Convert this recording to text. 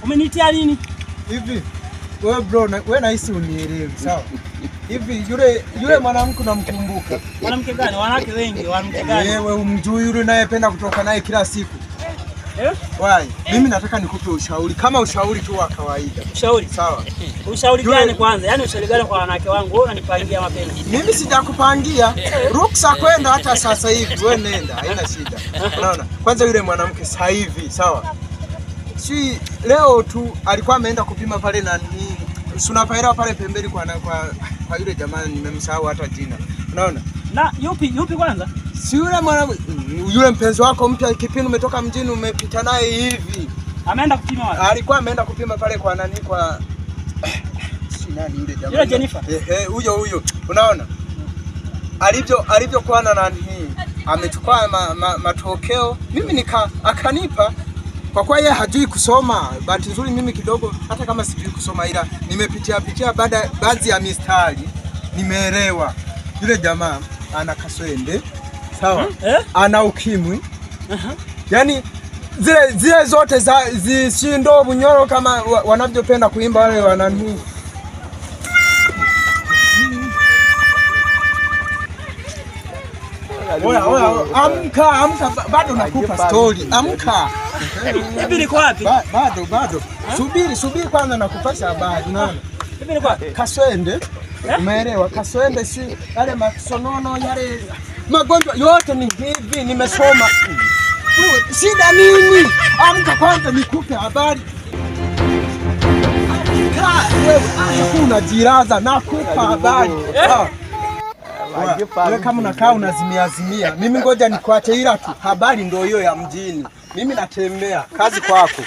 Umenitia nini? Hivi wewe bro, wewe nahisi unielewi, sawa? Hivi yule mwanamke unamkumbuka? Mwanamke gani? Wanawake wengi, mwanamke gani? Wewe umjui yule unayependa kutoka naye kila siku? Wai, mimi nataka nikupe ushauri, kama ushauri tu wa kawaida. Ushauri? Sawa. Ushauri gani kwanza? Yaani ushauri gani kwa wanawake wangu? Wewe unanipangia mapema. Mimi sijakupangia. Ruksa kwenda hata sasa hivi, wewe nenda, haina shida. Unaona? Kwanza yule mwanamke sasa hivi, sawa? Si leo tu alikuwa ameenda kupima pale na nini? Sunapaelewa pale pembeni kwa yule jamaa nimemsahau hata jina. Unaona? Na yupi kwanza? Si yule yule mpenzi wako mpya kipindi umetoka mjini umepita naye hivi. Ameenda kupima wapi? Alikuwa ameenda kupima pale kwa nani kwa si nani yule jamaa. Yule Jennifer. Huyo. Unaona? Alivyokuwa na nani amechukua matokeo. Mimi akanipa kwa kuwa yeye hajui kusoma. Bahati nzuri mimi kidogo hata kama sijui kusoma ila nimepitia baadhi ya mistari nimeelewa. Yule jamaa ana kaswende. Sawa? Ana ukimwi. Yaani zile zote zisindo bunyoro kama wanavyopenda kuimba wale wanani. Amka bado nakupa story. Amka. Hivi niko wapi? Bado. Subiri kwanza nakupasha habari. Unaona? Hivi niko wapi? Kaswende. Umeelewa? Kaswende si yale masonono yale magonjwa yote ni hivi nimesoma. Shida nini? Amka kwanza nikupe habari. Wewe unajiraza nakupa habari. Wewe kama unakaa unazimia. Mimi ngoja nikuache ila tu habari ndio hiyo ya mjini. Mimi natembea. Kazi kwako.